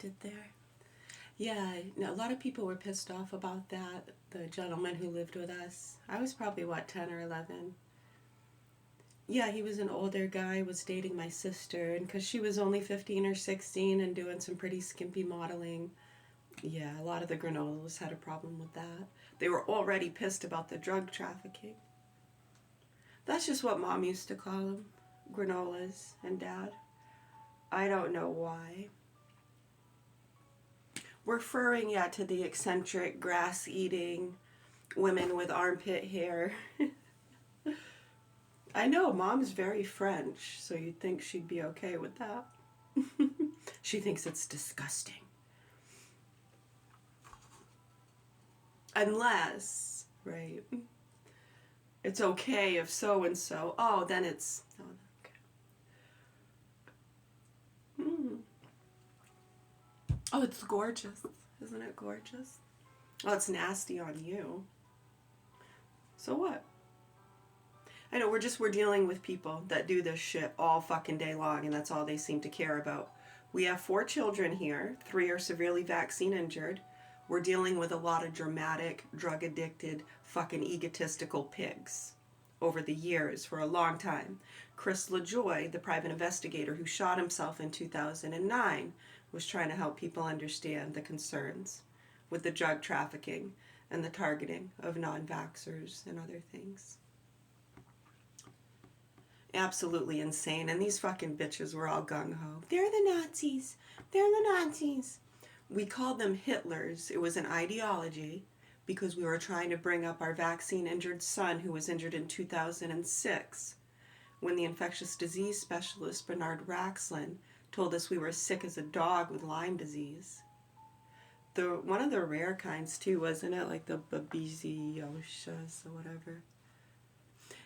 adopted there. Yeah, a lot of people were pissed off about that. The gentleman who lived with us. I was probably, what, 10 or 11? Yeah, he was an older guy, was dating my sister, and because she was only 15 or 16 and doing some pretty skimpy modeling, yeah, a lot of the granolas had a problem with that. They were already pissed about the drug trafficking. That's just what Mom used to call them, granolas, and Dad. I don't know why. Referring, yeah, to the eccentric, grass-eating women with armpit hair. I know, Mom's very French, so you'd think she'd be okay with that. She thinks it's disgusting. Unless, right, it's okay if so-and-so, oh, then it's, oh, okay. Oh, it's gorgeous. Isn't it gorgeous? Oh, it's nasty on you. So what? I know, we're dealing with people that do this shit all fucking day long, and that's all they seem to care about. We have 4 children here. 3 are severely vaccine injured. We're dealing with a lot of dramatic, drug-addicted, fucking egotistical pigs over the years for a long time. Chris LaJoy, the private investigator who shot himself in 2009, was trying to help people understand the concerns with the drug trafficking and the targeting of non-vaxxers and other things. Absolutely insane. And these fucking bitches were all gung-ho. They're the Nazis. They're the Nazis. We called them Hitlers. It was an ideology because we were trying to bring up our vaccine-injured son who was injured in 2006 when the infectious disease specialist Bernard Raxlin told us we were sick as a dog with Lyme disease. One of the rare kinds too, wasn't it? Like the babesiosis or whatever.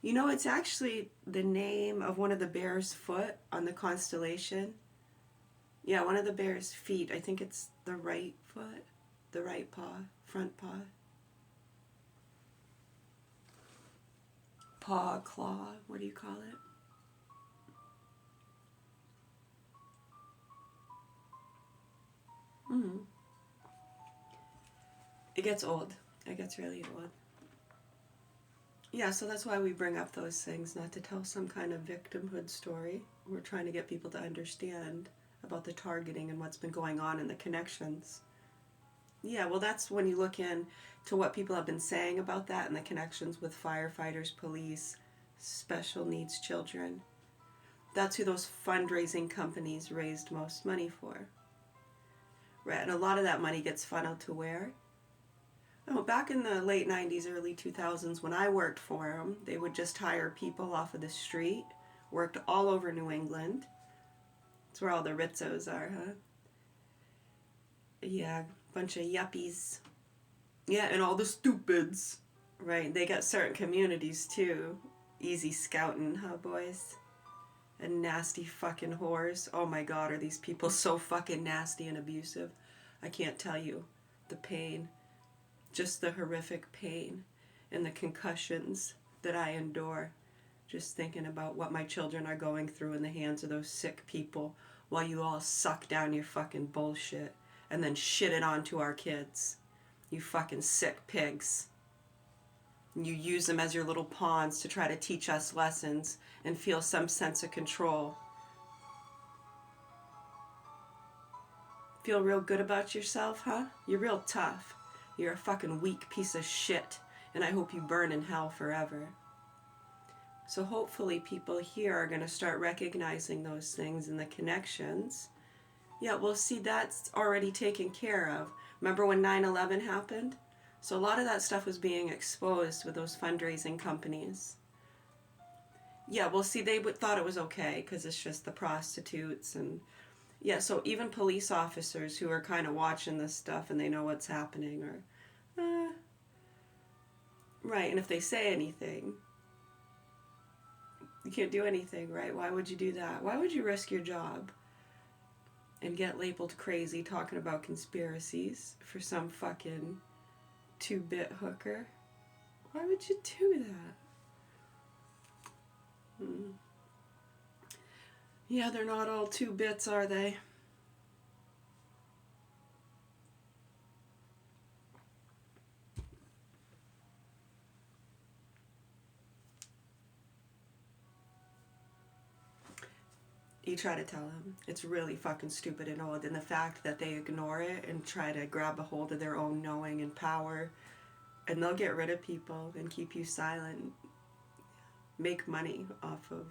You know, it's actually the name of one of the bear's foot on the constellation. Yeah, one of the bear's feet. I think it's the right foot, the right paw, front paw. Paw, claw, what do you call it? It gets old. It gets really old. Yeah, so that's why we bring up those things, not to tell some kind of victimhood story. We're trying to get people to understand about the targeting and what's been going on and the connections. Yeah, well, that's when you look in to what people have been saying about that and the connections with firefighters, police, special needs children. That's who those fundraising companies raised most money for. Right, and a lot of that money gets funneled to where? Oh, back in the late 90s, early 2000s, when I worked for them, they would just hire people off of the street, worked all over New England. That's where all the Ritzos are, huh? Yeah, bunch of yuppies. Yeah, and all the stupids. Right, they got certain communities too. Easy scouting, huh, boys? And nasty fucking whores. Oh my god, are these people so fucking nasty and abusive? I can't tell you the pain. Just the horrific pain and the concussions that I endure just thinking about what my children are going through in the hands of those sick people while you all suck down your fucking bullshit and then shit it onto our kids. You fucking sick pigs. You use them as your little pawns to try to teach us lessons and feel some sense of control. Feel real good about yourself, huh? You're real tough. You're a fucking weak piece of shit, and I hope you burn in hell forever. So hopefully people here are going to start recognizing those things and the connections. Yeah, well, see, that's already taken care of. Remember when 9/11 happened? So a lot of that stuff was being exposed with those fundraising companies. Yeah, well, see, they thought it was okay because it's just the prostitutes and... Yeah, so even police officers who are kind of watching this stuff and they know what's happening or... right, and if they say anything, you can't do anything, right? Why would you do that? Why would you risk your job and get labeled crazy talking about conspiracies for some fucking 2-bit hooker? Why would you do that? Yeah, they're not all 2 bits, are they? He tried to tell him. It's really fucking stupid and old. And the fact that they ignore it and try to grab a hold of their own knowing and power, and they'll get rid of people and keep you silent, make money off of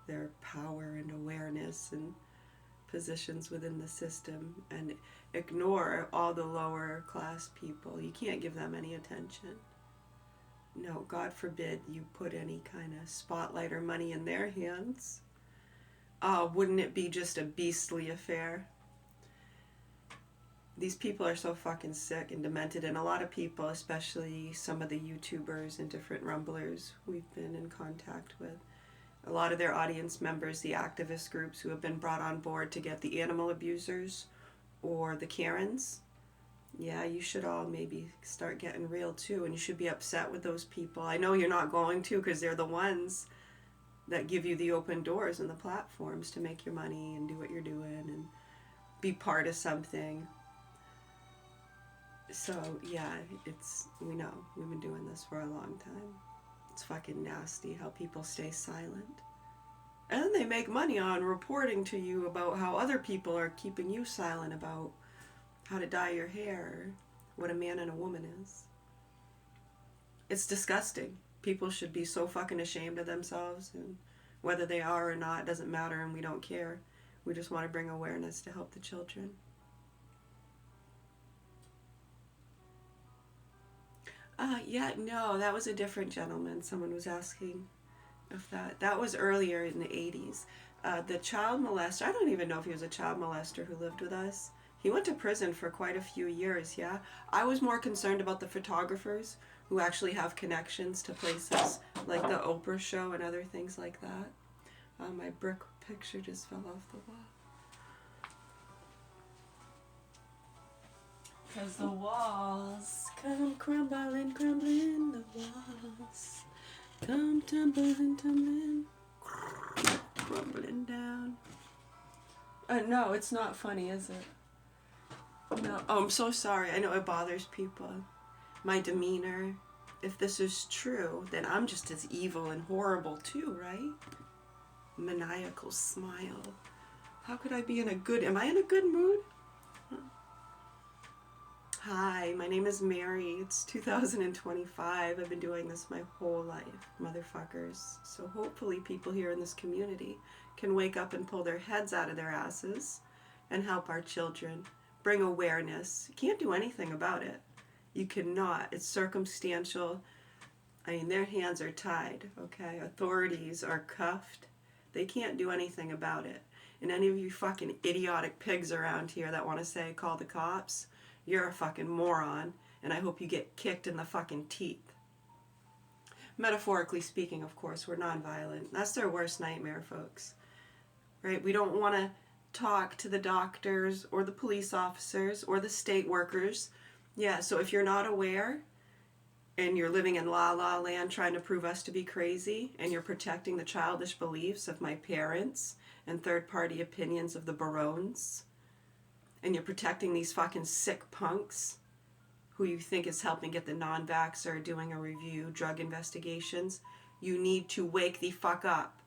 their power and awareness and positions within the system, and ignore all the lower class people. You can't give them any attention. No, God forbid you put any kind of spotlight or money in their hands. Wouldn't it be just a beastly affair? These people are so fucking sick and demented, and a lot of people, especially some of the YouTubers and different rumblers we've been in contact with, a lot of their audience members, the activist groups who have been brought on board to get the animal abusers or the Karens, yeah, you should all maybe start getting real too, and you should be upset with those people. I know you're not going to, because they're the ones that give you the open doors and the platforms to make your money and do what you're doing and be part of something. So yeah, we know, we've been doing this for a long time. It's fucking nasty how people stay silent. And they make money on reporting to you about how other people are keeping you silent about how to dye your hair, what a man and a woman is. It's disgusting. People should be so fucking ashamed of themselves, and whether they are or not, it doesn't matter, and we don't care. We just want to bring awareness to help the children. No, that was a different gentleman. Someone was asking if that was earlier in the 80s. The child molester, I don't even know if he was a child molester who lived with us. He went to prison for quite a few years, yeah. I was more concerned about the photographers who actually have connections to places like the Oprah show and other things like that. My brick picture just fell off the wall. Because the walls come crumbling, crumbling, the walls come tumbling, tumbling, crumbling down. No, it's not funny, is it? No. Oh, I'm so sorry. I know it bothers people. My demeanor. If this is true, then I'm just as evil and horrible too, right? Maniacal smile. How could I be in a good... Am I in a good mood? Hi, my name is Mary. It's 2025. I've been doing this my whole life, motherfuckers. So hopefully people here in this community can wake up and pull their heads out of their asses and help our children. Bring awareness. You can't do anything about it. You cannot. It's circumstantial. I mean, their hands are tied, okay? Authorities are cuffed. They can't do anything about it. And any of you fucking idiotic pigs around here that want to say, call the cops, you're a fucking moron, and I hope you get kicked in the fucking teeth. Metaphorically speaking, of course, we're nonviolent. That's their worst nightmare, folks. Right? We don't want to talk to the doctors or the police officers or the state workers. Yeah, so if you're not aware and you're living in la la land trying to prove us to be crazy, and you're protecting the childish beliefs of my parents and third-party opinions of the barones, and you're protecting these fucking sick punks who you think is helping get the non-vaxxer doing a review, drug investigations, you need to wake the fuck up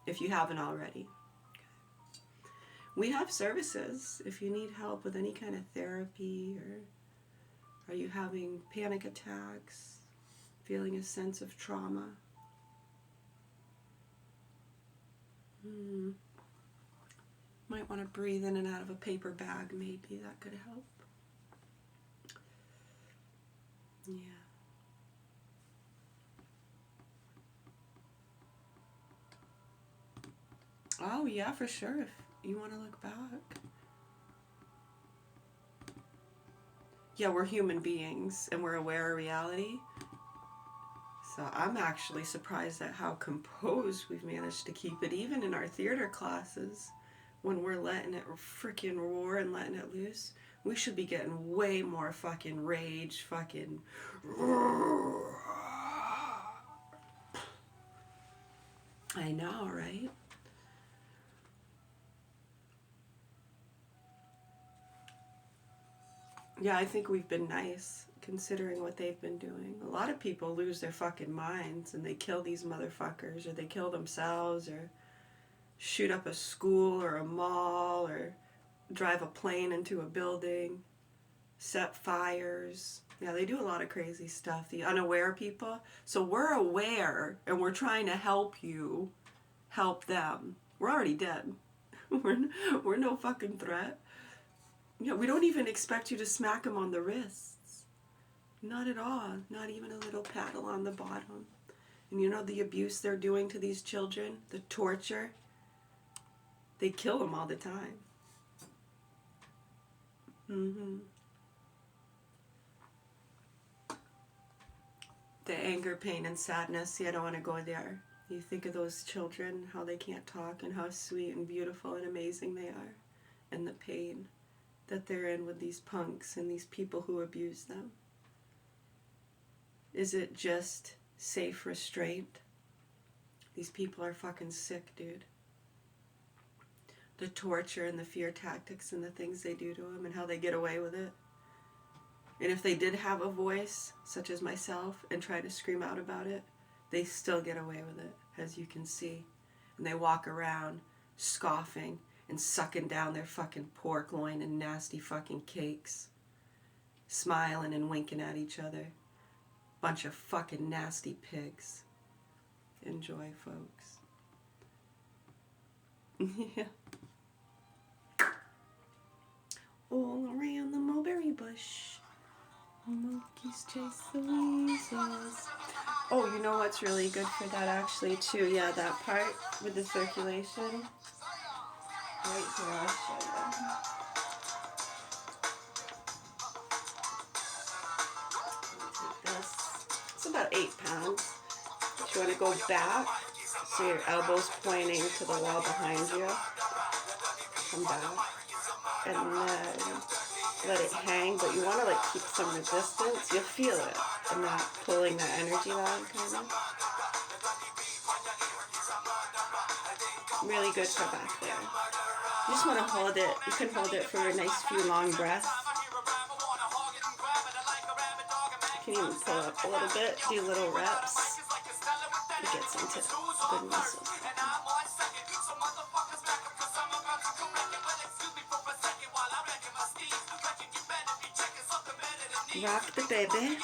if you haven't already. We have services if you need help with any kind of therapy, or are you having panic attacks, feeling a sense of trauma. Might want to breathe in and out of a paper bag, maybe that could help. Yeah. Oh yeah, for sure, if you want to look back. Yeah, we're human beings and we're aware of reality. So I'm actually surprised at how composed we've managed to keep it, even in our theater classes. When we're letting it freaking roar and letting it loose, we should be getting way more fucking rage, fucking... I know, right? Yeah, I think we've been nice, considering what they've been doing. A lot of people lose their fucking minds and they kill these motherfuckers, or they kill themselves, or shoot up a school or a mall or drive a plane into a building, set fires. Yeah, they do a lot of crazy stuff, the unaware people. So we're aware and we're trying to help you help them. We're already dead. we're no fucking threat. You know, we don't even expect you to smack them on the wrists. Not at all. Not even a little paddle on the bottom. And you know the abuse they're doing to these children? The torture? They kill them all the time. Mm-hmm. The anger, pain, and sadness. See, I don't want to go there. You think of those children, how they can't talk, and how sweet and beautiful and amazing they are. And the pain that they're in with these punks and these people who abuse them. Is it just safe restraint? These people are fucking sick, dude. The torture and the fear tactics and the things they do to them and how they get away with it. And if they did have a voice, such as myself, and try to scream out about it, they still get away with it, as you can see. And they walk around scoffing and sucking down their fucking pork loin and nasty fucking cakes. Smiling and winking at each other. Bunch of fucking nasty pigs. Enjoy, folks. Yeah. All around the mulberry bush, monkeys chase the weasels. Oh, you know what's really good for that actually too? Yeah, that part with the circulation. Right here, I'll show you. Take this. It's about 8 pounds. You want to go back, so your elbow's pointing to the wall behind you. Come back. And then let it hang, but you want to like keep some resistance. You'll feel it, and that pulling that energy line kind of. Really good for back there. You just want to hold it. You can hold it for a nice few long breaths. You can even pull up a little bit, do little reps. It gets into good muscles. Rock the baby.